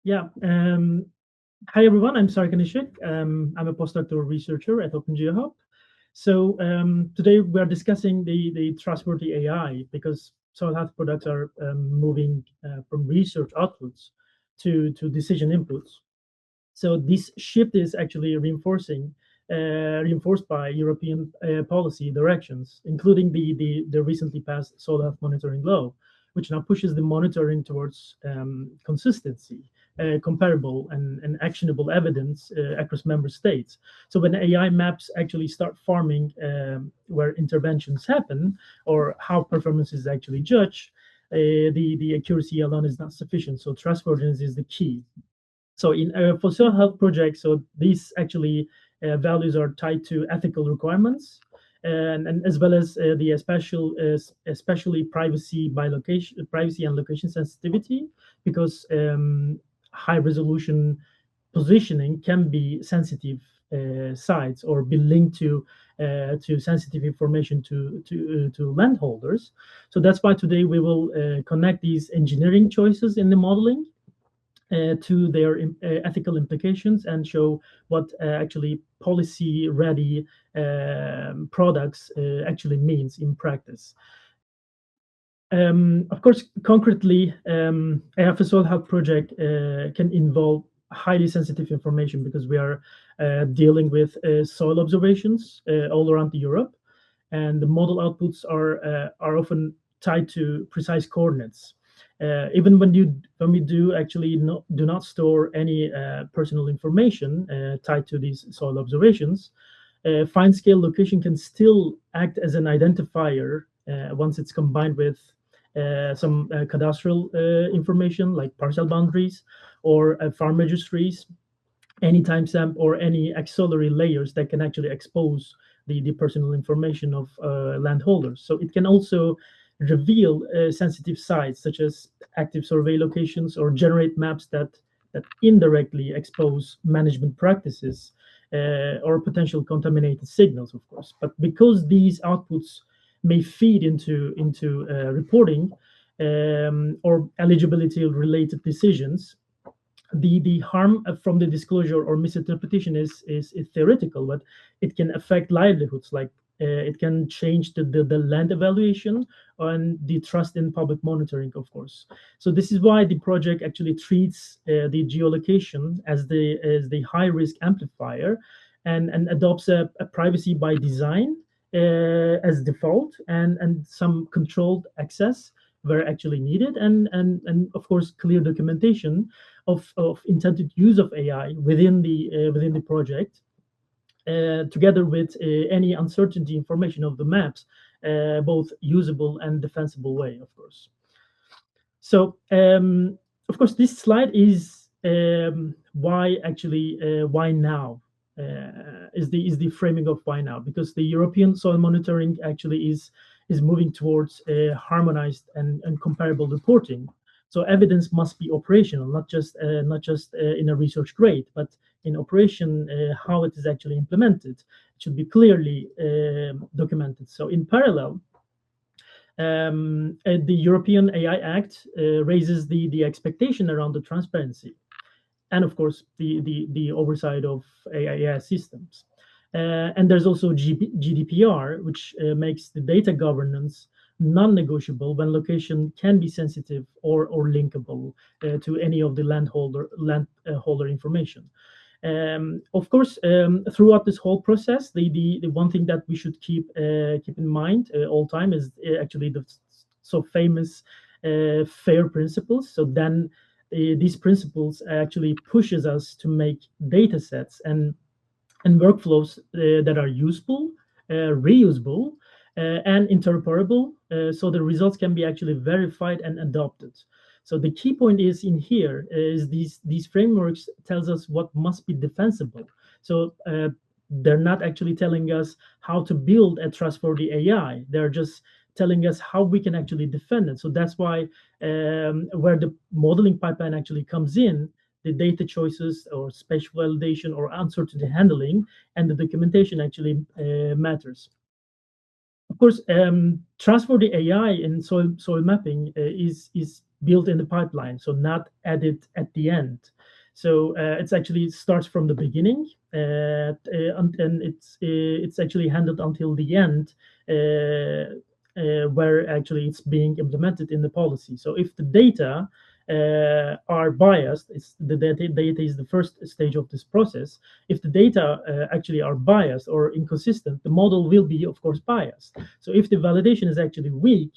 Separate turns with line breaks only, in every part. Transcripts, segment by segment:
Yeah. Hi, everyone. I'm Serkan Issic. I'm a postdoctoral researcher at OpenGeoHub. So today we are discussing the trustworthy AI because soil health products are moving from research outputs to decision inputs. So this shift is actually reinforced by European policy directions, including the recently passed soil health monitoring law, which now pushes the monitoring towards consistency, comparable and actionable evidence across member states. So when AI maps actually start farming where interventions happen or how performance is actually judged, the accuracy alone is not sufficient. So trustworthiness is the key. So in for soil health projects, so these actually values are tied to ethical requirements, and as well as the especially privacy by location, privacy and location sensitivity, because high resolution positioning can be sensitive sites or be linked to sensitive information to landholders. So that's why today we will connect these engineering choices in the modeling to their ethical implications and show what actually policy ready products actually means in practice. Of course, concretely, a soil health project can involve highly sensitive information because we are dealing with soil observations all around Europe, and the model outputs are often tied to precise coordinates. Even when we do actually do not store any personal information tied to these soil observations, fine scale location can still act as an identifier once it's combined with some cadastral information like parcel boundaries or farm registries, any timestamp or any auxiliary layers that can actually expose the personal information of landholders. So it can also reveal sensitive sites such as active survey locations or generate maps that indirectly expose management practices or potential contaminated signals, of course. But because these outputs may feed into reporting or eligibility related decisions, the harm from the disclosure or misinterpretation is theoretical, but it can affect livelihoods. Like it can change the land evaluation and the trust in public monitoring, of course. So this is why the project actually treats the geolocation as the high risk amplifier, and adopts a privacy by design as default, and some controlled access where actually needed, and of course clear documentation of intended use of AI within the project, together with any uncertainty information of the maps, both usable and defensible way, of course. So, of course, this slide is why now is the framing of why now, because the European soil monitoring actually is moving towards harmonized and comparable reporting. So evidence must be operational, not just in a research grade, but in operation, how it is actually implemented. It should be clearly documented. So in parallel, the European AI Act raises the expectation around the transparency, and of course the oversight of AI systems. And there's also GDPR, which makes the data governance non-negotiable when location can be sensitive or linkable to any of the landholder information. Of course, throughout this whole process, the one thing that we should keep in mind all time is actually the so famous FAIR principles. So then these principles actually pushes us to make data sets and workflows that are useful, reusable, and interoperable, so the results can be actually verified and adopted. So the key point is in here is these frameworks tells us what must be defensible. So they're not actually telling us how to build a trustworthy AI. They're just telling us how we can actually defend it. So that's why where the modeling pipeline actually comes in, the data choices or spatial validation or uncertainty handling and the documentation actually matters. Of course, trustworthy AI in soil mapping is built in the pipeline, so not added at the end. So it's actually starts from the beginning, and it's actually handled until the end, where actually it's being implemented in the policy. So if the data are biased, the data is the first stage of this process. If the data actually are biased or inconsistent, the model will be, of course, biased. So if the validation is actually weak,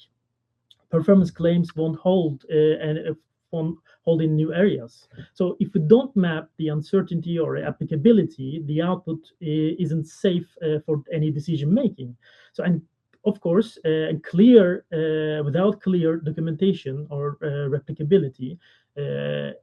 performance claims won't hold and won't hold in new areas. So if we don't map the uncertainty or applicability, the output isn't safe for any decision making. So, and of course, without clear documentation or replicability,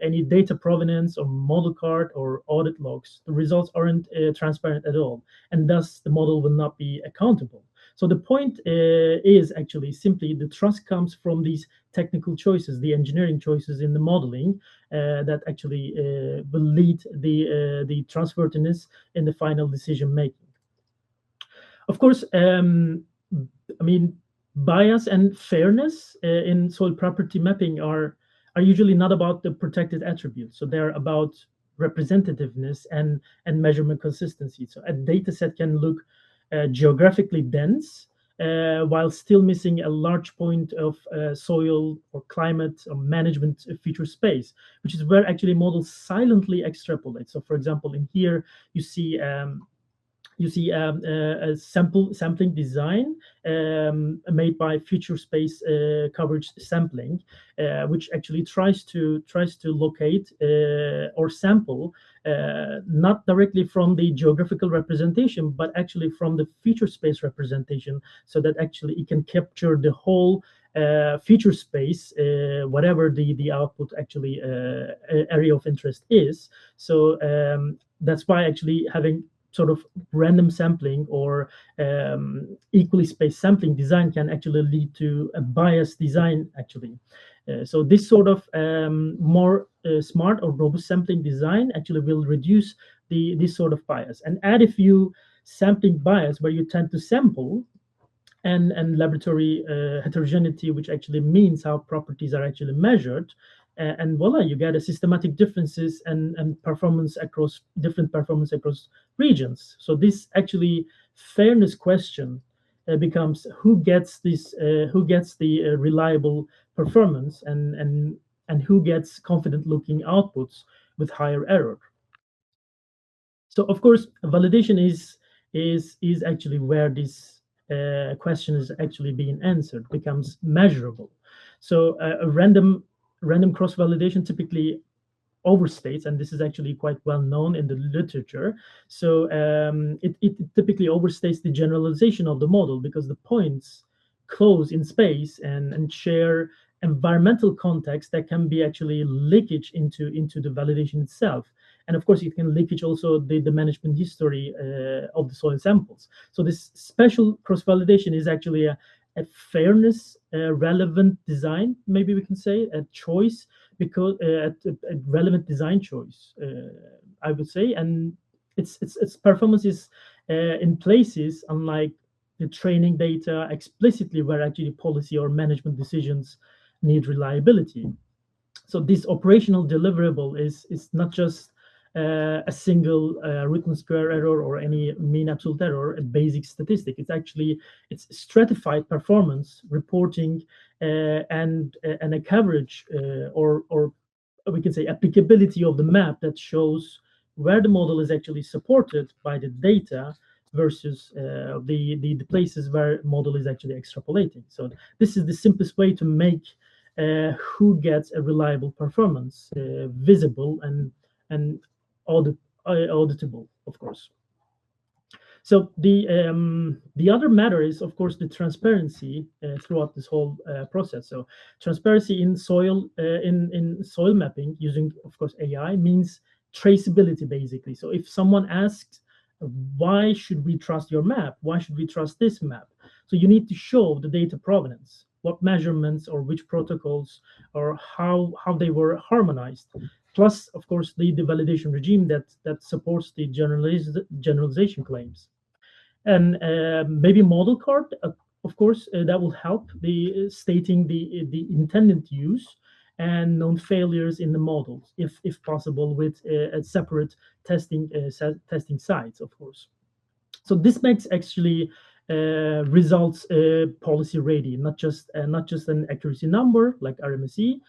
any data provenance or model card or audit logs, the results aren't transparent at all, and thus the model will not be accountable. So the point is actually simply the trust comes from these technical choices, the engineering choices in the modeling that actually will lead the trustworthiness in the final decision making. Of course, I mean, bias and fairness in soil property mapping are usually not about the protected attributes. So they're about representativeness and measurement consistency. So a data set can look geographically dense while still missing a large point of soil or climate or management feature space, which is where actually models silently extrapolate. So for example, in here you see a sampling design made by feature space coverage sampling, which actually tries to locate or sample not directly from the geographical representation, but actually from the feature space representation, so that actually it can capture the whole feature space, whatever the output actually area of interest is. So that's why actually having sort of random sampling or equally spaced sampling design can actually lead to a biased design actually. So this sort of more smart or robust sampling design actually will reduce this sort of bias and add a few sampling bias where you tend to sample and laboratory heterogeneity, which actually means how properties are actually measured. And voila, you get a systematic differences and performance across different performance across regions. So this actually fairness question becomes who gets the reliable performance and who gets confident looking outputs with higher error. So of course, validation is actually where this question is actually being answered, becomes measurable. So a random cross validation typically overstates, and this is actually quite well known in the literature. So it typically overstates the generalization of the model because the points close in space and share environmental context that can be actually leakage into the validation itself. And of course, it can leakage also the management history of the soil samples. So this special cross-validation is actually a fairness relevant design, maybe we can say, a choice, because a relevant design choice, I would say. And its performance is in places unlike the training data explicitly where actually policy or management decisions need reliability. So this operational deliverable is not just a single root square error or any mean absolute error, a basic statistic. It's stratified performance reporting and a coverage or we can say applicability of the map that shows where the model is actually supported by the data versus the places where model is actually extrapolating. So this is the simplest way to make who gets a reliable performance visible and auditable, of course. So the other matter is, of course, the transparency throughout this whole process. So transparency in soil mapping using, of course, AI means traceability, basically. So if someone asks, why should we trust your map? Why should we trust this map? So you need to show the data provenance, what measurements or which protocols or how they were harmonized. Plus, of course, the validation regime that supports the generalization claims, and maybe model card, of course, that will help the stating the intended use and known failures in the models, if possible, with a separate testing sites, of course. So this makes actually results policy ready, not just an accuracy number like RMSE,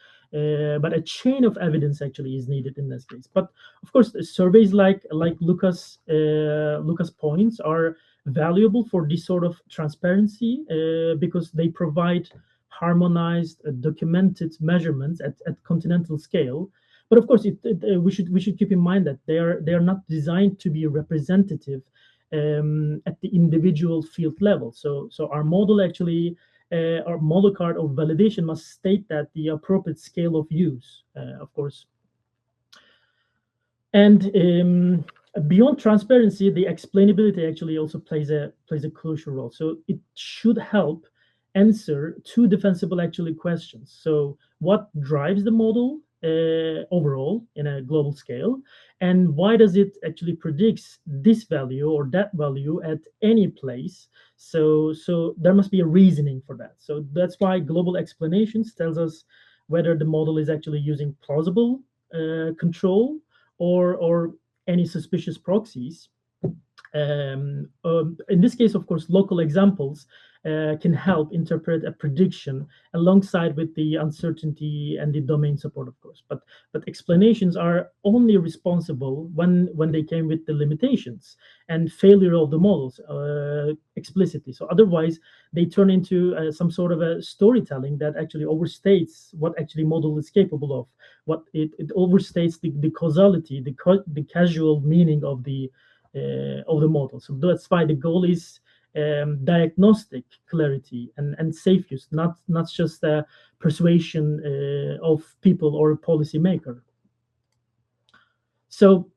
but a chain of evidence actually is needed in this case. But of course, surveys like Lucas points are valuable for this sort of transparency because they provide harmonized, documented measurements at continental scale. But of course, we should keep in mind that they are not designed to be representative at the individual field level. So our model actually, our model card of validation must state that the appropriate scale of use, of course. And beyond transparency, the explainability actually also plays a crucial role. So it should help answer two defensible actually questions. So what drives the model overall in a global scale, and why does it actually predicts this value or that value at any place? So there must be a reasoning for that. So that's why global explanations tells us whether the model is actually using plausible control or any suspicious proxies. In this case, of course, local examples can help interpret a prediction alongside with the uncertainty and the domain support, of course. But explanations are only responsible when they came with the limitations and failure of the models explicitly. So otherwise, they turn into some sort of a storytelling that actually overstates what actually model is capable of. What it overstates the causality, the casual meaning of the model. So that's why the goal is diagnostic clarity and safe use, not just persuasion of people or a policymaker. So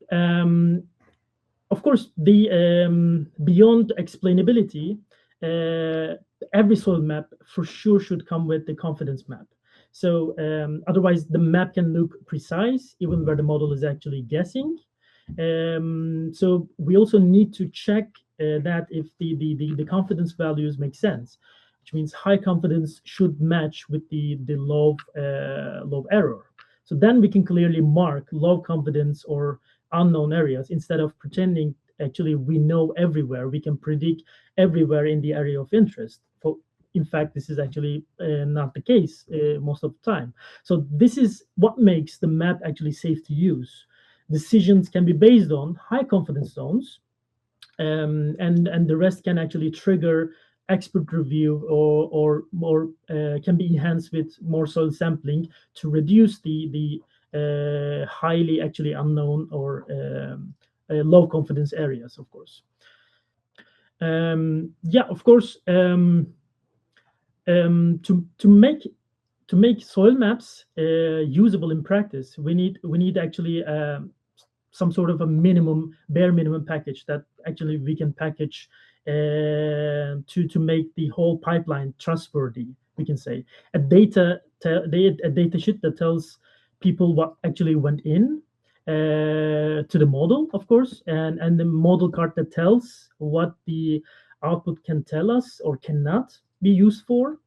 of course, the beyond explainability, every soil map for sure should come with the confidence map. So otherwise, the map can look precise even where the model is actually guessing. So we also need to check that if the confidence values make sense, which means high confidence should match with the low error. So then we can clearly mark low confidence or unknown areas instead of pretending actually we know everywhere. We can predict everywhere in the area of interest. In fact, this is actually not the case most of the time. So this is what makes the map actually safe to use. Decisions can be based on high confidence zones, and the rest can actually trigger expert review or more can be enhanced with more soil sampling to reduce the highly actually unknown or low confidence areas, of course. Yeah, of course. To make soil maps usable in practice, we need actually some sort of a bare minimum package that actually we can package to make the whole pipeline trustworthy. We can say a data sheet that tells people what actually went in to the model, of course, and the model card that tells what the output can tell us or cannot be used for,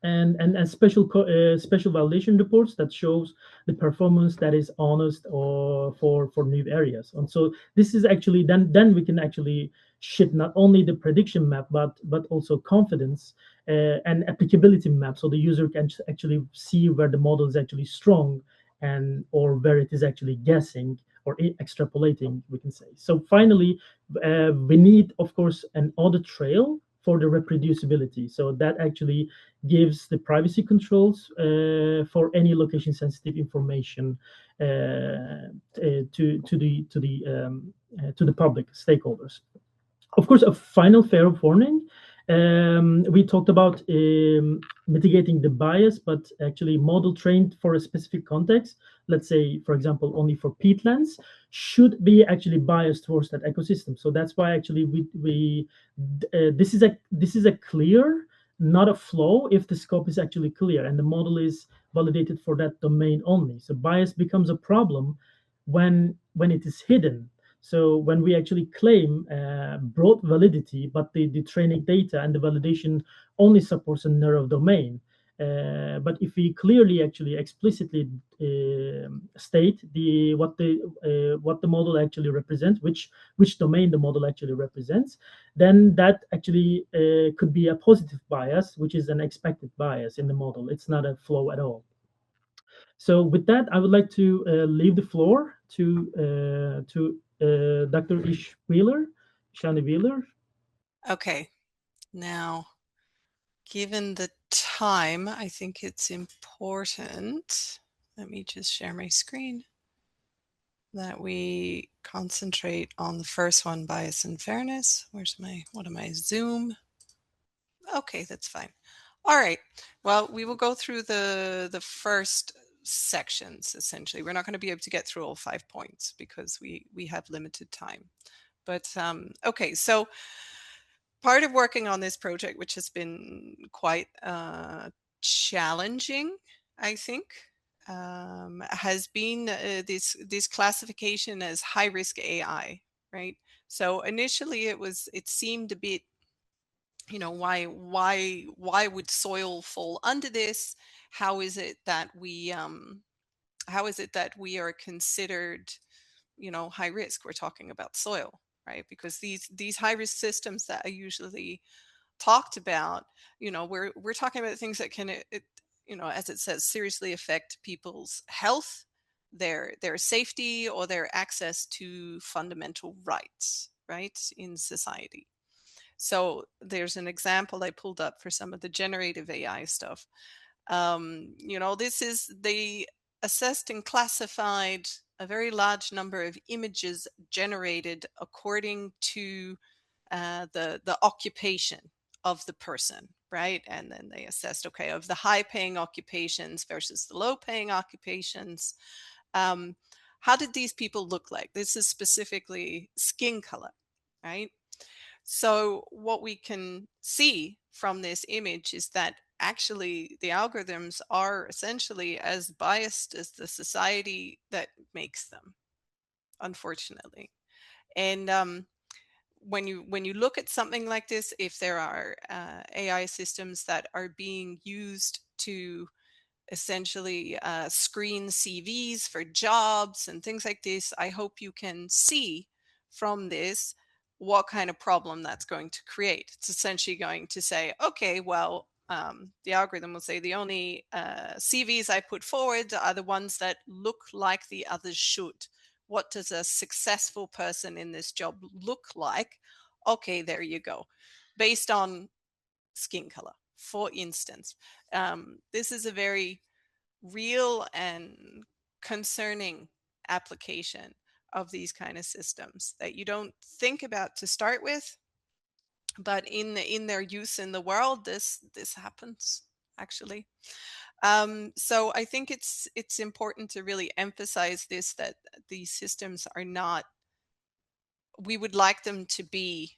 and special validation reports that shows the performance that is honest or for new areas. And so this is actually then we can actually ship not only the prediction map but also confidence and applicability map, so the user can actually see where the model is actually strong and or where it is actually guessing or extrapolating, we can say. So finally, we need, of course, an audit trail for the reproducibility. So that actually gives the privacy controls for any location sensitive information to the public stakeholders. Of course, a final fair warning. We talked about mitigating the bias, but actually model trained for a specific context, let's say, for example, only for peatlands, should be actually biased towards that ecosystem. So that's why actually this is a clear, not a flaw, if the scope is actually clear and the model is validated for that domain only. So bias becomes a problem when it is hidden. So when we actually claim broad validity, but the training data and the validation only supports a narrow domain, But if we clearly, actually explicitly state what the model actually represents, which domain the model actually represents, then that actually could be a positive bias, which is an expected bias in the model. It's not a flow at all. So with that, I would like to leave the floor to Dr. Ichsani Wheeler.
Okay, now, given the time, I think it's important. Let me just share my screen. That we concentrate on the first one, bias and fairness. What am I, Zoom? Okay, that's fine. All right. Well, we will go through the first sections, essentially. We're not going to be able to get through all 5 points because we have limited time. But okay, so part of working on this project, which has been quite challenging, I think, has been this classification as high risk AI, right? So initially it seemed a bit, why would soil fall under this? How is it that we are considered, high risk? We're talking about soil, right? Because these high risk systems that are usually talked about, we're talking about things that can, as it says, seriously affect people's health, their safety, or their access to fundamental rights, right, in society. So there's an example I pulled up for some of the generative AI stuff. They assessed and classified a very large number of images generated according to the occupation of the person, right? And then they assessed, okay, of the high paying occupations versus the low paying occupations, um, how did these people look like? This is specifically skin color, right? So what we can see from this image is that actually the algorithms are essentially as biased as the society that makes them, unfortunately. And when you look at something like this, if there are AI systems that are being used to essentially screen CVs for jobs and things like this, I hope you can see from this what kind of problem that's going to create. It's essentially going to say, okay, well, the algorithm will say the only CVs I put forward are the ones that look like the others should. What does a successful person in this job look like? Okay, there you go. Based on skin color, for instance. This is a very real and concerning application of these kind of systems that you don't think about to start with, but in their use in the world, this happens actually. So I think it's important to really emphasize this, that these systems are not, we would like them to be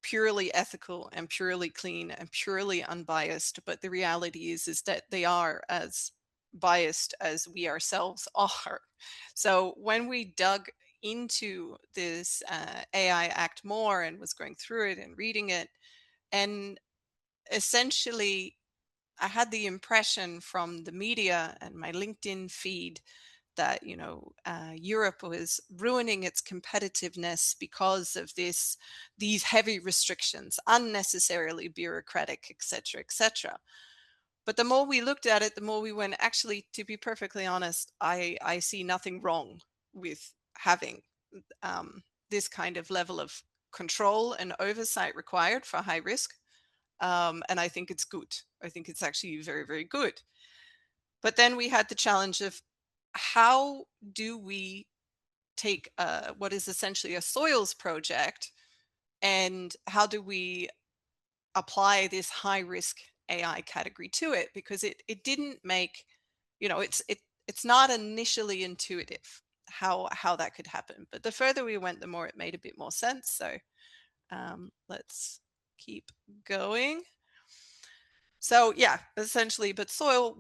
purely ethical and purely clean and purely unbiased, but the reality is that they are as biased as we ourselves are. So when we dug into this AI Act more and was going through it and reading it, and essentially I had the impression from the media and my LinkedIn feed that Europe was ruining its competitiveness because of these heavy restrictions, unnecessarily bureaucratic, etc., etc. But the more we looked at it, the more we went, actually, to be perfectly honest, I see nothing wrong with having this kind of level of control and oversight required for high risk. And I think it's good. I think it's actually very, very good. But then we had the challenge of, how do we take what is essentially a soils project, and how do we apply this high risk AI category to it? Because it didn't make, it's not initially intuitive how that could happen. But the further we went, the more it made a bit more sense. So let's keep going. So yeah, essentially, but soil,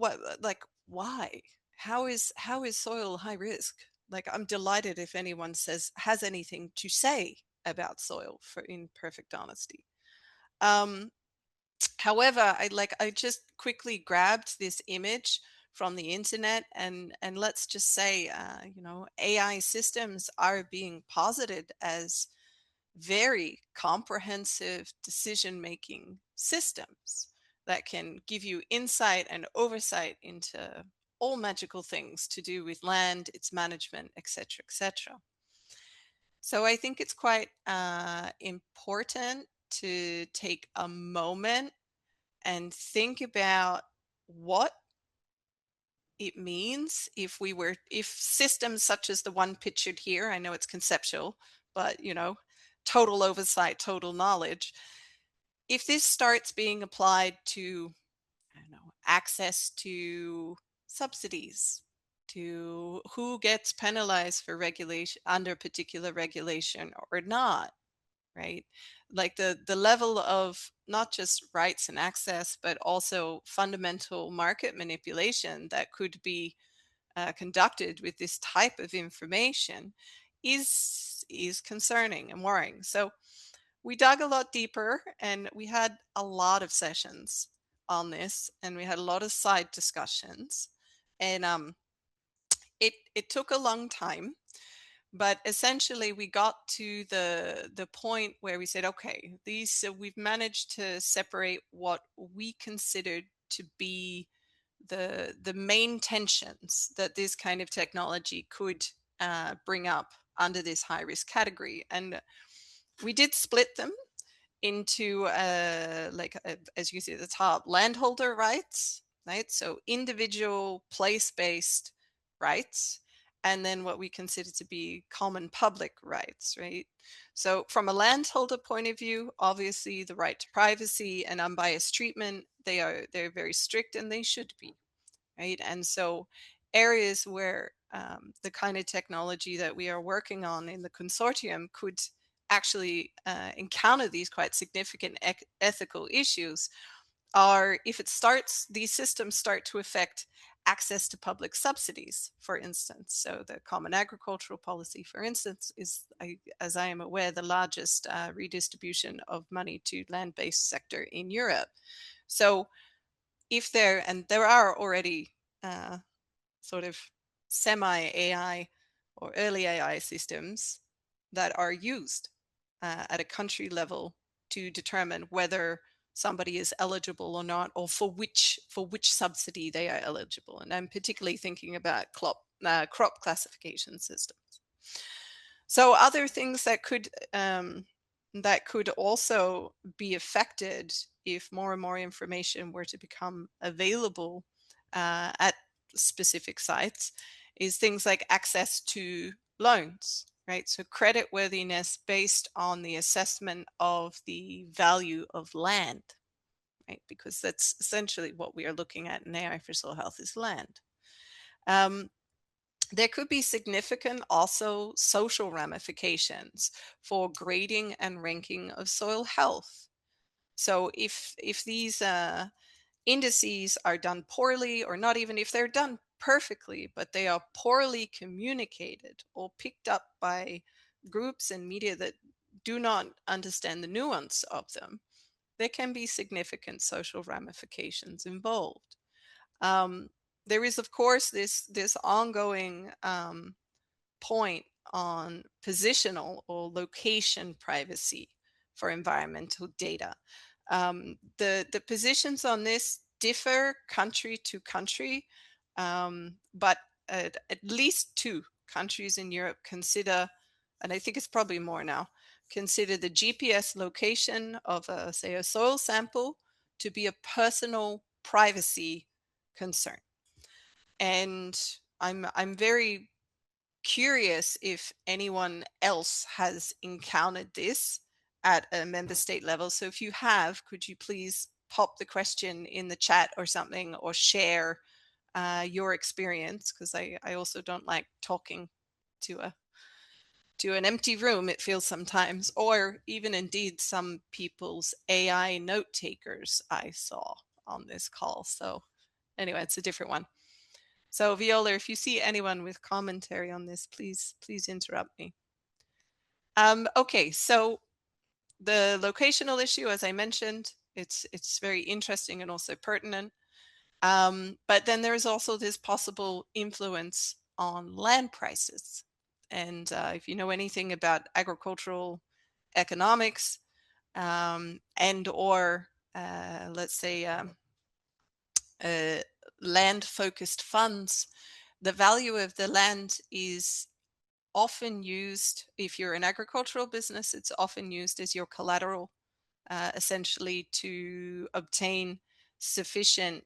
why? How is soil high risk? Like, I'm delighted if anyone has anything to say about soil, for in perfect honesty. Um, However, I just quickly grabbed this image from the internet, and let's just say, AI systems are being posited as very comprehensive decision-making systems that can give you insight and oversight into all magical things to do with land, its management, etc., etc. So I think it's quite important to take a moment and think about what it means if systems such as the one pictured here, I know it's conceptual, but total oversight, total knowledge, if this starts being applied to, I don't know, access to subsidies, to who gets penalized for regulation under particular regulation or not, right? Like the level of not just rights and access, but also fundamental market manipulation that could be conducted with this type of information is concerning and worrying. So we dug a lot deeper, and we had a lot of sessions on this, and we had a lot of side discussions, and it took a long time. But essentially, we got to the point where we said, okay, we've managed to separate what we considered to be the main tensions that this kind of technology could bring up under this high risk category, and we did split them into as you see at the top, landholder rights, right? So individual place-based rights, and then what we consider to be common public rights, right? So from a landholder point of view, obviously the right to privacy and unbiased treatment, they're very strict, and they should be, right? And so areas where the kind of technology that we are working on in the consortium could actually encounter these quite significant ethical issues are if these systems start to affect access to public subsidies, for instance. So the Common Agricultural Policy, for instance, is, as I am aware, the largest redistribution of money to land-based sector in Europe. So if there are already sort of semi-AI or early AI systems that are used at a country level to determine whether somebody is eligible or not, or for which subsidy they are eligible. And I'm particularly thinking about crop classification systems. So other things that could also be affected if more and more information were to become available at specific sites is things like access to loans, right? So creditworthiness based on the assessment of the value of land, right? Because that's essentially what we are looking at in AI for soil health is land. There could be significant also social ramifications for grading and ranking of soil health. So if these indices are done poorly, or not even if they're done perfectly, but they are poorly communicated or picked up by groups and media that do not understand the nuance of them, there can be significant social ramifications involved. There is, of course, this ongoing point on positional or location privacy for environmental data. The positions on this differ country to country, but at least 2 countries in Europe consider, and I think it's probably more now, consider the GPS location of, say, a soil sample to be a personal privacy concern. And I'm very curious if anyone else has encountered this at a member state level. So if you have, could you please pop the question in the chat or something, or share your experience? Because I also don't like talking to an empty room, it feels sometimes, or even indeed some people's AI note takers I saw on this call. So anyway, it's a different one. So Viola, if you see anyone with commentary on this, please interrupt me. Okay, so the locational issue, as I mentioned, it's very interesting and also pertinent. But then there is also this possible influence on land prices. And if you know anything about agricultural economics, and or let's say land-focused funds, the value of the land is often used, if you're an agricultural business, it's often used as your collateral, essentially to obtain sufficient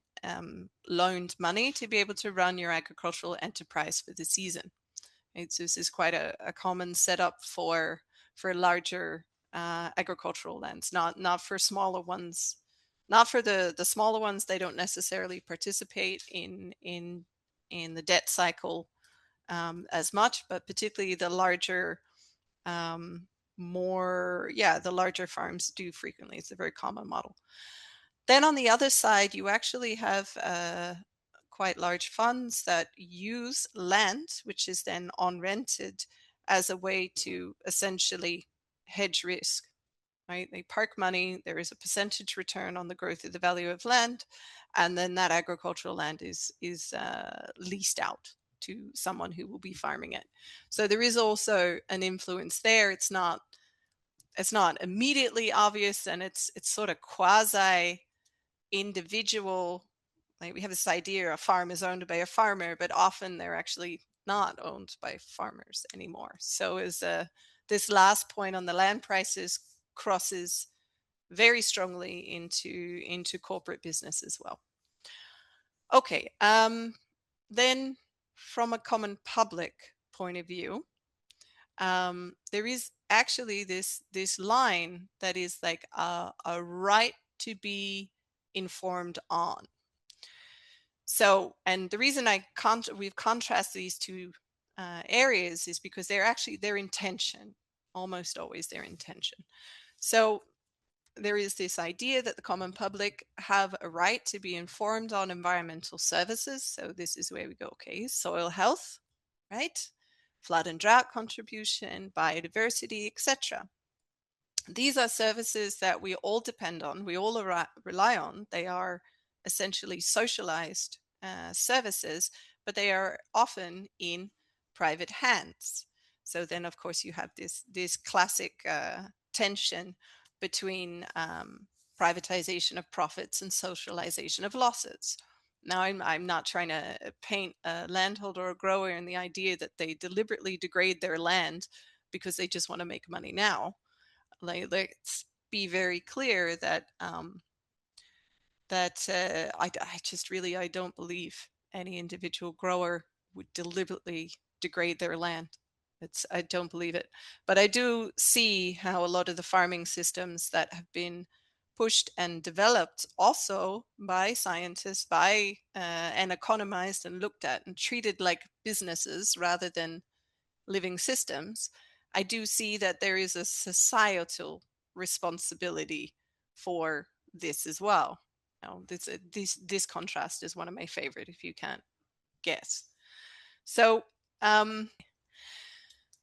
loaned money to be able to run your agricultural enterprise for the season. Right? So this is quite a common setup for larger agricultural lands, not for smaller ones. Not for the smaller ones. They don't necessarily participate in the debt cycle as much, but particularly the larger, the larger farms do frequently. It's a very common model. Then on the other side, you actually have quite large funds that use land, which is then on rented, as a way to essentially hedge risk. Right? They park money, there is a percentage return on the growth of the value of land, and then that agricultural land is leased out to someone who will be farming it. So there is also an influence there. It's not immediately obvious, and it's sort of quasi individual. Like, we have this idea a farm is owned by a farmer, but often they're actually not owned by farmers anymore. So is this last point on the land prices crosses very strongly into corporate business as well. Okay, then from a common public point of view, there is actually this line that is like a right to be informed on. So, and the reason we've contrasted these two areas is because they're actually their intention, almost always their intention. So there is this idea that the common public have a right to be informed on environmental services. So this is where we go, okay, soil health, right? Flood and drought contribution, biodiversity, etc. These are services that we all depend on, we all rely on. They are essentially socialized services, but they are often in private hands. So then, of course, you have this classic tension between privatization of profits and socialization of losses. Now, I'm not trying to paint a landholder or grower in the idea that they deliberately degrade their land because they just want to make money now. Let's be very clear that I just really, I don't believe any individual grower would deliberately degrade their land. I don't believe it. But I do see how a lot of the farming systems that have been pushed and developed also by scientists, and economized and looked at and treated like businesses rather than living systems, I do see that there is a societal responsibility for this as well. Now, this contrast is one of my favorite, if you can't guess. So,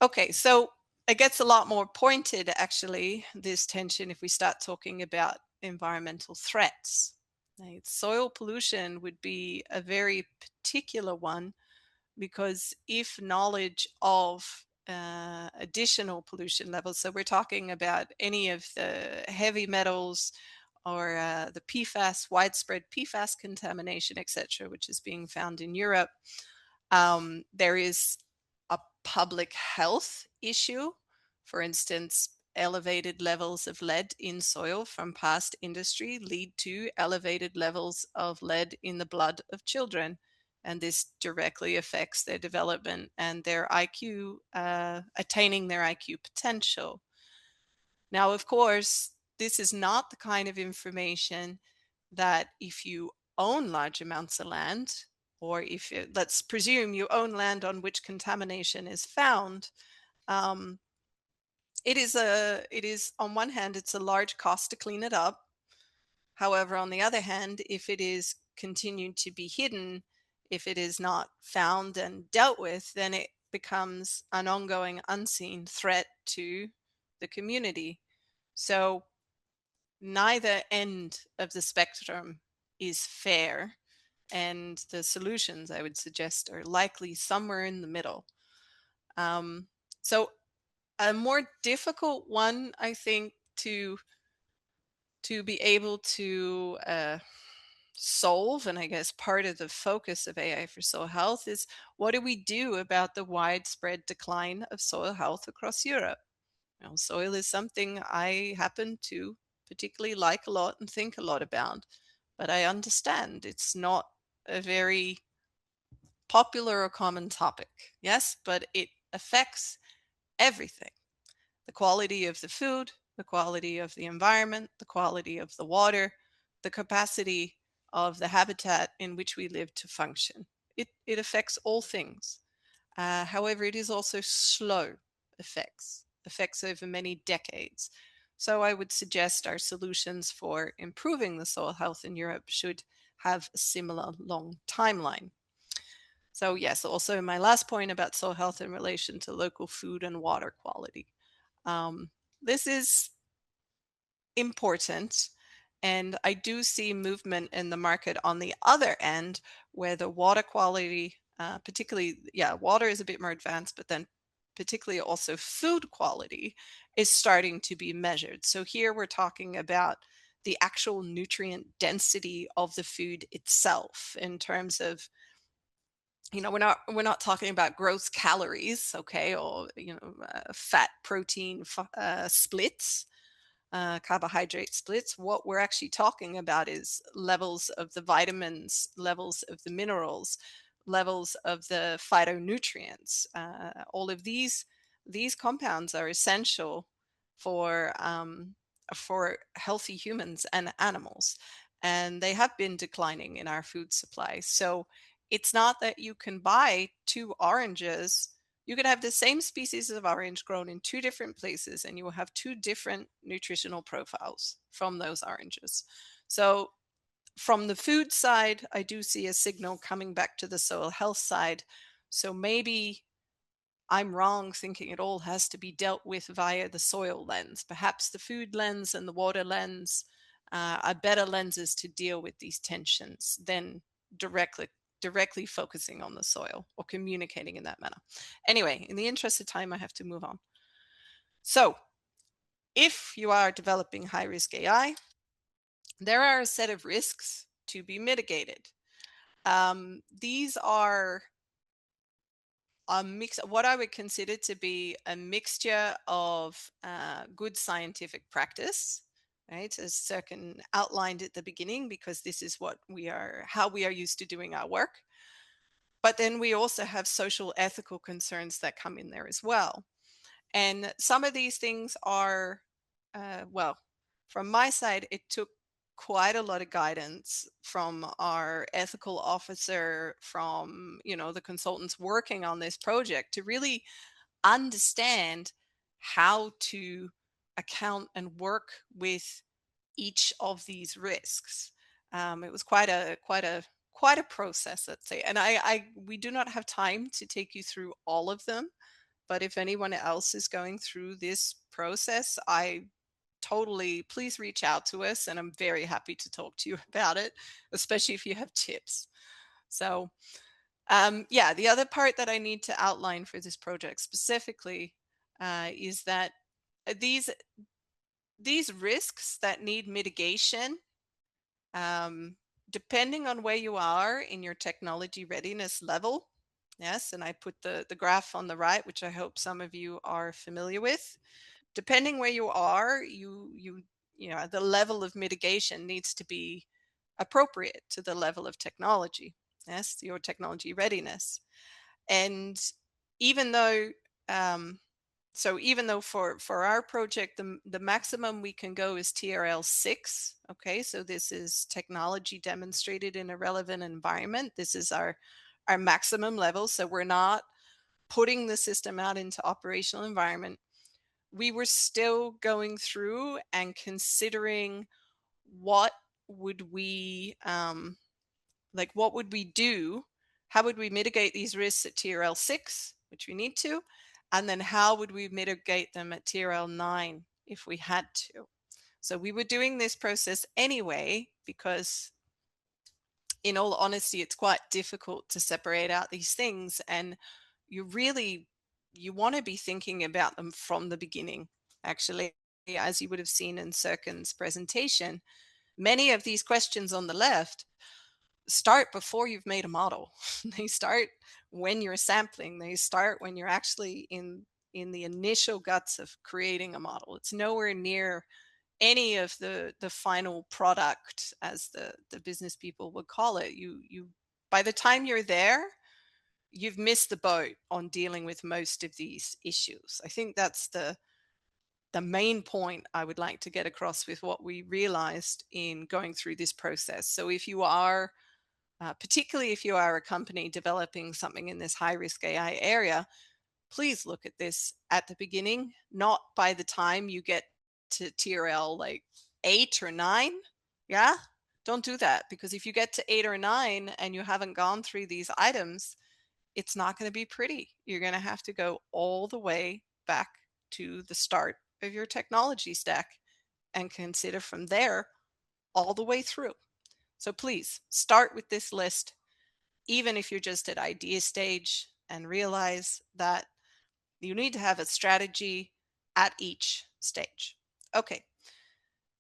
okay, so it gets a lot more pointed, actually, this tension, if we start talking about environmental threats. Right? Soil pollution would be a very particular one, because if knowledge of additional pollution levels, so we're talking about any of the heavy metals or the PFAS, widespread PFAS contamination, etc., which is being found in Europe, there is a public health issue. For instance, elevated levels of lead in soil from past industry lead to elevated levels of lead in the blood of children. And this directly affects their development and their IQ, attaining their IQ potential. Now, of course, this is not the kind of information that if you own large amounts of land, or if let's presume you own land on which contamination is found, it is on one hand, it's a large cost to clean it up. However, on the other hand, if it is continued to be hidden, if it is not found and dealt with, then it becomes an ongoing unseen threat to the community. So neither end of the spectrum is fair, and the solutions I would suggest are likely somewhere in the middle. So a more difficult one, I think, to be able to solve, and I guess part of the focus of AI for soil health, is what do we do about the widespread decline of soil health across Europe? Soil is something I happen to particularly like a lot and think a lot about, but I understand it's not a very popular or common topic. Yes, but it affects everything: the quality of the food, the quality of the environment, the quality of the water, the capacity of the habitat in which we live to function. It affects all things. However, it is also slow effects over many decades. So I would suggest our solutions for improving the soil health in Europe should have a similar long timeline. So yes, also my last point about soil health in relation to local food and water quality. This is important, and I do see movement in the market on the other end, where the water quality, particularly, water is a bit more advanced, but then particularly also food quality is starting to be measured. So here we're talking about the actual nutrient density of the food itself in terms of, we're not talking about gross calories, okay, or fat protein splits, carbohydrate splits. What we're actually talking about is levels of the vitamins, levels of the minerals, levels of the phytonutrients. All of these compounds are essential for healthy humans and animals, and they have been declining in our food supply. So it's not that you can buy two oranges. You could have the same species of orange grown in two different places, and you will have two different nutritional profiles from those oranges. So from the food side, I do see a signal coming back to the soil health side. So maybe I'm wrong thinking it all has to be dealt with via the soil lens. Perhaps the food lens and the water lens are better lenses to deal with these tensions than directly focusing on the soil or communicating in that manner. Anyway, in the interest of time, I have to move on. So if you are developing high-risk AI, there are a set of risks to be mitigated. These are a mix, what I would consider to be a mixture of good scientific practice, right, as Serkan outlined at the beginning, because this is how we are used to doing our work. But then we also have social ethical concerns that come in there as well. And some of these things are, from my side, it took quite a lot of guidance from our ethical officer, from, the consultants working on this project, to really understand how to account and work with each of these risks. It was quite a process, let's say. And we do not have time to take you through all of them. But if anyone else is going through this process, please reach out to us, and I'm very happy to talk to you about it, especially if you have tips. So, the other part that I need to outline for this project specifically is that these risks that need mitigation, depending on where you are in your technology readiness level. Yes, and I put the graph on the right, which I hope some of you are familiar with. Depending where you are, the level of mitigation needs to be appropriate to the level of technology. Yes, your technology readiness. And even though for our project, the maximum we can go is TRL 6. Okay, so this is technology demonstrated in a relevant environment. This is our maximum level. So we're not putting the system out into operational environment. We were still going through and considering what would we do? How would we mitigate these risks at TRL 6, which we need to? And then how would we mitigate them at TRL 9 if we had to? So we were doing this process anyway, because in all honesty, it's quite difficult to separate out these things. And you want to be thinking about them from the beginning. Actually, as you would have seen in Serkan's presentation, many of these questions on the left start before you've made a model. They start when you're sampling. They start when you're actually in the initial guts of creating a model. It's nowhere near any of the final product, as the business people would call it. You by the time you're there, you've missed the boat on dealing with most of these issues. I think that's the main point I would like to get across with what we realized in going through this process. So if you are particularly if you are a company developing something in this high risk AI area, please look at this at the beginning, not by the time you get to TRL like 8 or 9. Yeah, don't do that, because if you get to 8 or 9 and you haven't gone through these items, it's not going to be pretty. You're going to have to go all the way back to the start of your technology stack and consider from there all the way through. So please start with this list, even if you're just at idea stage, and realize that you need to have a strategy at each stage. Okay,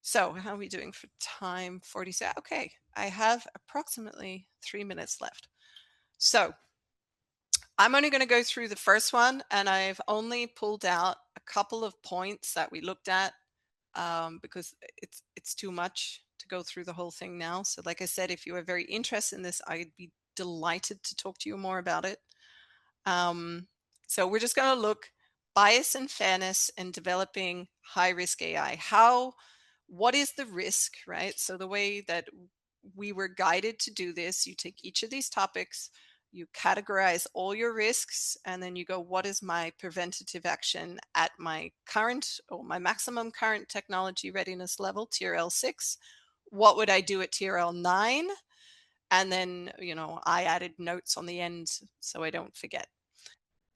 so how are we doing for time? 47. Okay, I have approximately 3 minutes left. So I'm only going to go through the first one, and I've only pulled out a couple of points that we looked at because it's too much to go through the whole thing now. So like I said, if you are very interested in this, I'd be delighted to talk to you more about it. So we're just going to look bias and fairness in developing high risk AI. What is the risk, right? So the way that we were guided to do this, you take each of these topics, you categorize all your risks, and then you go, what is my preventative action at my current or my maximum current technology readiness level, TRL 6? What would I do at TRL 9? And then, I added notes on the end so I don't forget.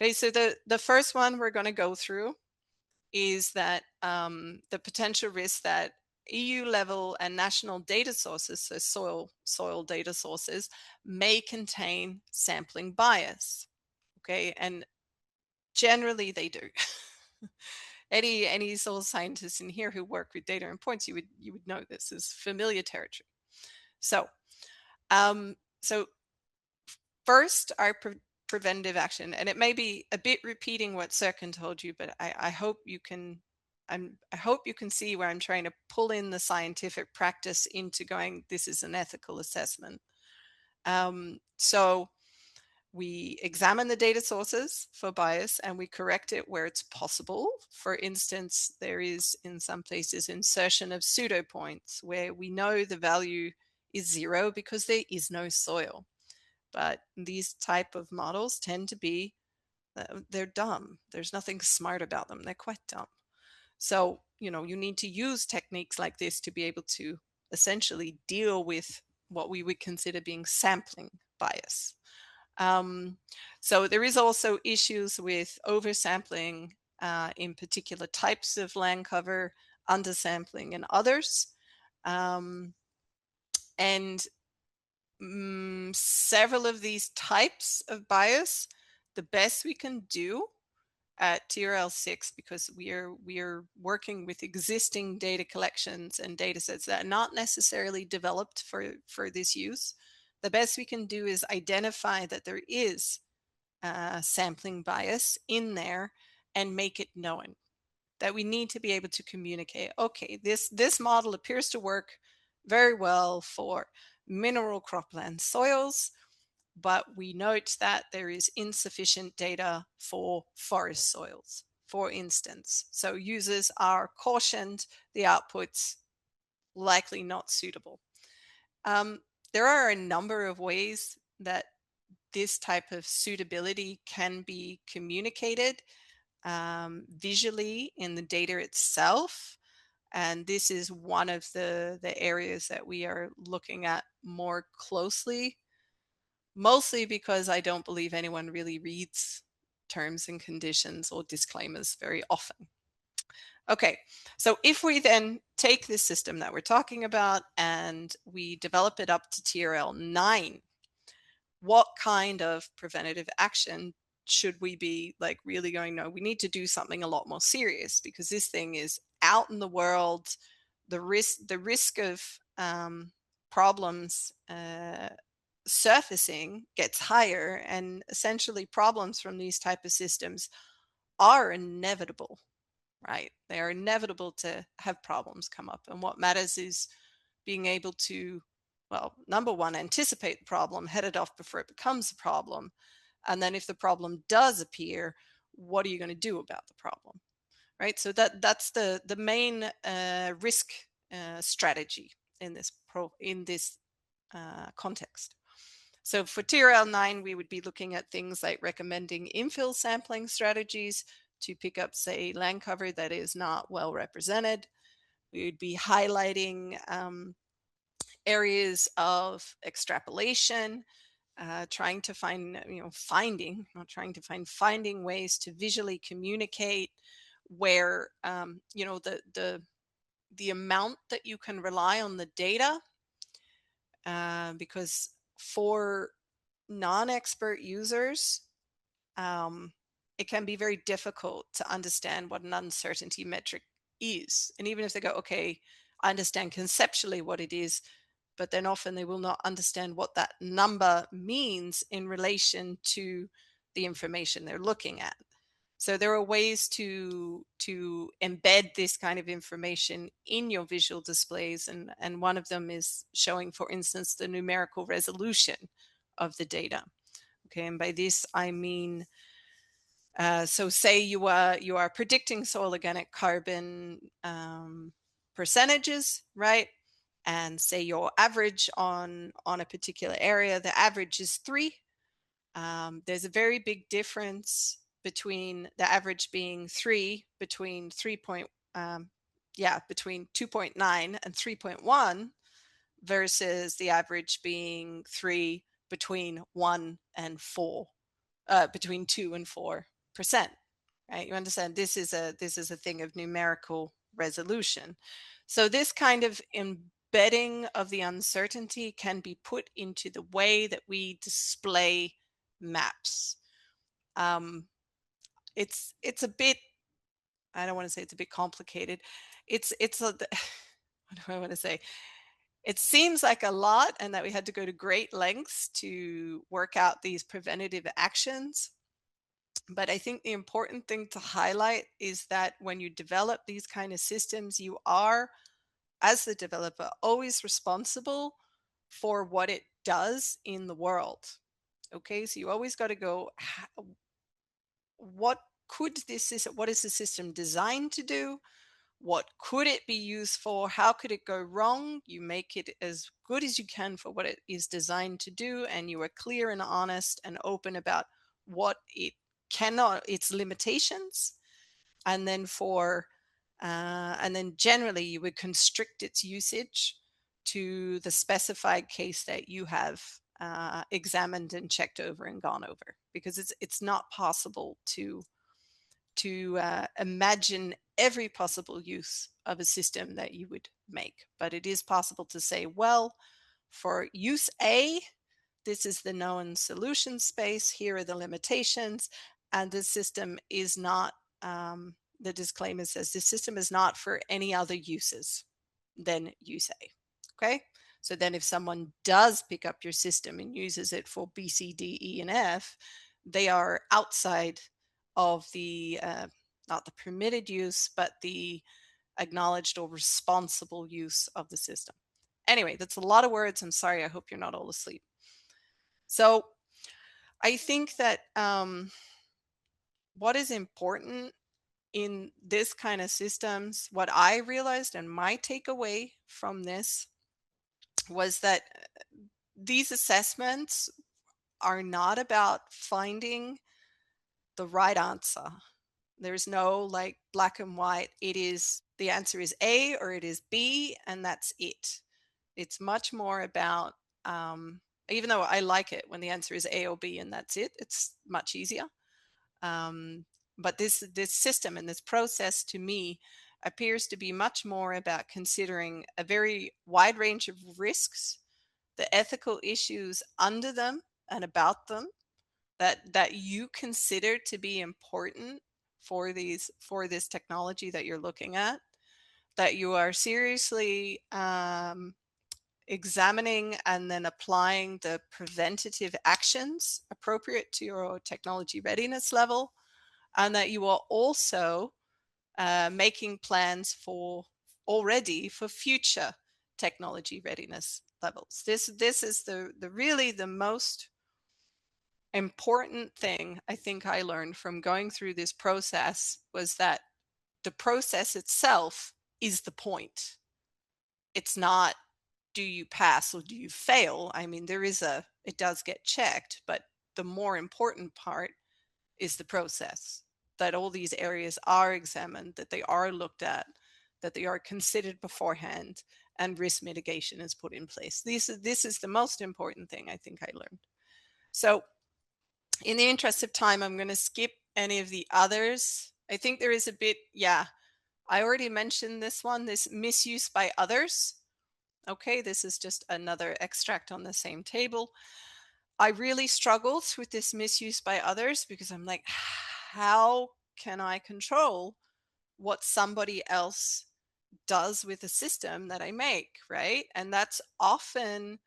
Okay, so the first one we're going to go through is that the potential risk that EU level and national data sources, so soil data sources, may contain sampling bias. Okay, and generally they do. Any soil scientists in here who work with data and points, you would know this is familiar territory. So, first, our preventative action, and it may be a bit repeating what Serkan told you, but I hope you can. I hope you can see where I'm trying to pull in the scientific practice into going, this is an ethical assessment. So we examine the data sources for bias and we correct it where it's possible. For instance, there is in some places insertion of pseudo points where we know the value is 0 because there is no soil. But these type of models tend to be, they're dumb. There's nothing smart about them. They're quite dumb. So, you need to use techniques like this to be able to essentially deal with what we would consider being sampling bias. So there is also issues with oversampling in particular types of land cover, undersampling in others. And several of these types of bias, the best we can do at TRL 6, because we are working with existing data collections and data sets that are not necessarily developed for this use. The best we can do is identify that there is sampling bias in there and make it known. That we need to be able to communicate, okay, this model appears to work very well for mineral cropland soils, but we note that there is insufficient data for forest soils, for instance. So users are cautioned, the output's likely not suitable. There are a number of ways that this type of suitability can be communicated visually in the data itself. And this is one of the areas that we are looking at more closely, mostly because I don't believe anyone really reads terms and conditions or disclaimers very often. Okay, so if we then take this system that we're talking about and we develop it up to TRL 9, what kind of preventative action should we be like really going, no, we need to do something a lot more serious, because this thing is out in the world. The risk of problems surfacing gets higher, and essentially problems from these type of systems are inevitable, right? They are inevitable to have problems come up. And what matters is being able to, well, number one, anticipate the problem, head it off before it becomes a problem. And then if the problem does appear, what are you going to do about the problem, right? So that's the main risk strategy in this context. So for TRL 9, we would be looking at things like recommending infill sampling strategies to pick up, say, land cover that is not well represented. We would be highlighting areas of extrapolation, trying to find, finding ways to visually communicate where, the amount that you can rely on the data, because for non-expert users, it can be very difficult to understand what an uncertainty metric is. And even if they go, okay, I understand conceptually what it is, but then often they will not understand what that number means in relation to the information they're looking at. So there are ways to embed this kind of information in your visual displays, and one of them is showing, for instance, the numerical resolution of the data. Okay, and by this I mean, so say you are predicting soil organic carbon percentages, right? And say your average on a particular area, the average is 3. There's a very big difference between the average being 3 between between 2.9 and 3.1 versus the average being 3 between 1 and 4, between 2 and 4%. Right? You understand this is a thing of numerical resolution. So this kind of embedding of the uncertainty can be put into the way that we display maps. It's a bit, I don't want to say it's a bit complicated. It's what do I want to say? It seems like a lot, and that we had to go to great lengths to work out these preventative actions. But I think the important thing to highlight is that when you develop these kind of systems, you are, as the developer, always responsible for what it does in the world. Okay, so you always got to go, what is the system designed to do? What could it be used for? How could it go wrong? You make it as good as you can for what it is designed to do, and you are clear and honest and open about what it cannot, its limitations, and then generally you would constrict its usage to the specified case that you have examined and checked over and gone over, because it's not possible to imagine every possible use of a system that you would make. But it is possible to say, well, for use A, this is the known solution space, here are the limitations, and this system is not, the disclaimer says, this system is not for any other uses than use A. Okay? So then if someone does pick up your system and uses it for B, C, D, E, and F, they are outside of the, not the permitted use, but the acknowledged or responsible use of the system. Anyway, that's a lot of words. I'm sorry. I hope you're not all asleep. So I think that what is important in this kind of systems, what I realized and my takeaway from this was that these assessments are not about finding the right answer. There's no like black and white. It is, the answer is A or it is B, and that's it. It's much more about, even though I like it when the answer is A or B and that's it, it's much easier. But this system and this process to me appears to be much more about considering a very wide range of risks, the ethical issues under them and about them that you consider to be important for this technology that you're looking at, that you are seriously examining and then applying the preventative actions appropriate to your technology readiness level, and that you are also making plans already for future technology readiness levels. This is the really the most important thing I think I learned from going through this process, was that the process itself is the point. It's not, do you pass or do you fail? I mean, it does get checked, but the more important part is the process, that all these areas are examined, that they are looked at, that they are considered beforehand, and risk mitigation is put in place. This is the most important thing I think I learned. So in the interest of time, I'm going to skip any of the others. I think there is a bit, I already mentioned this one, this misuse by others. Okay, this is just another extract on the same table. I really struggled with this misuse by others because I'm like, how can I control what somebody else does with the system that I make, right? And that's often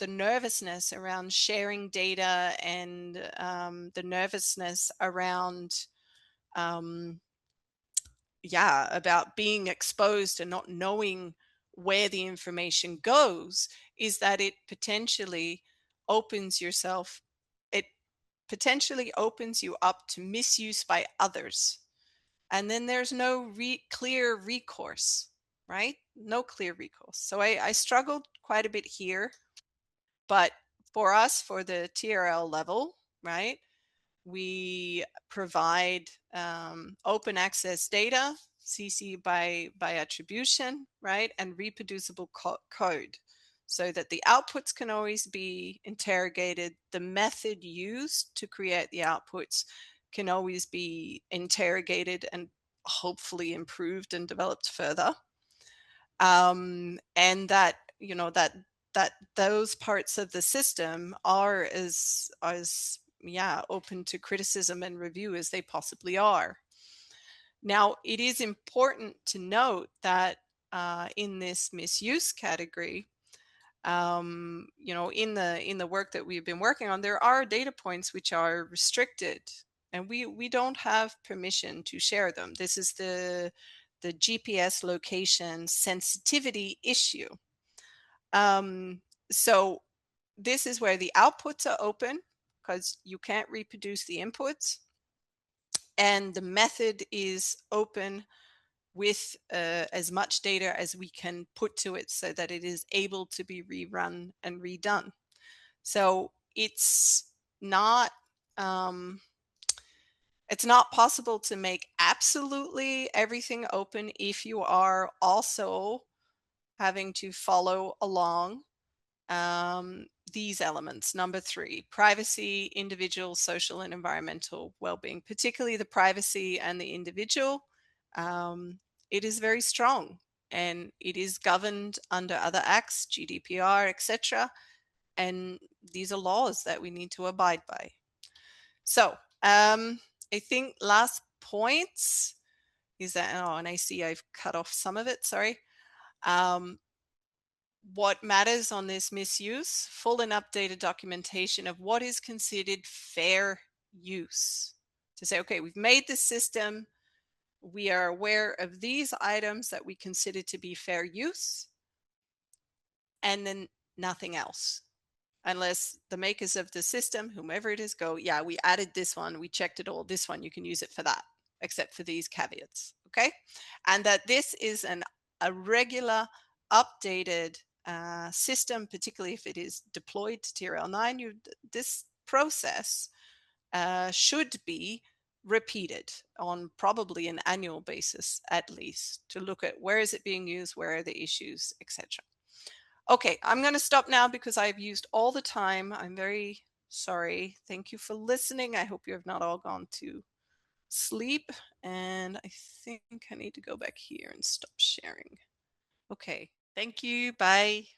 the nervousness around sharing data, and the nervousness around, about being exposed and not knowing where the information goes, is that it potentially opens you up to misuse by others. And then there's no clear recourse, right? No clear recourse. So I struggled quite a bit here. But for us, for the TRL level, right, we provide open access data, CC by attribution, right, and reproducible code, so that the outputs can always be interrogated. The method used to create the outputs can always be interrogated and hopefully improved and developed further. And that, that those parts of the system are as open to criticism and review as they possibly are. Now, it is important to note that in this misuse category, in the work that we've been working on, there are data points which are restricted, and we don't have permission to share them. This is the GPS location sensitivity issue. So this is where the outputs are open, because you can't reproduce the inputs, and the method is open with as much data as we can put to it, so that it is able to be rerun and redone. So it's not possible to make absolutely everything open if you are also having to follow along these elements. Number 3, privacy, individual, social, and environmental well-being, particularly the privacy and the individual. It is very strong, and it is governed under other acts, GDPR, etc. And these are laws that we need to abide by. So I think last points is that, and I see I've cut off some of it, sorry. What matters on this misuse: full and updated documentation of what is considered fair use. To say, okay, we've made this system, we are aware of these items that we consider to be fair use, and then nothing else. Unless the makers of the system, whomever it is, go, yeah, we added this one, we checked it all, this one, you can use it for that, except for these caveats, okay? And that this is a regular, updated system, particularly if it is deployed to TRL9, this process should be repeated on probably an annual basis, at least, to look at where is it being used, where are the issues, etc. Okay, I'm going to stop now because I've used all the time. I'm very sorry. Thank you for listening. I hope you have not all gone to sleep. And I think I need to go back here and stop sharing. Okay. Thank you. Bye.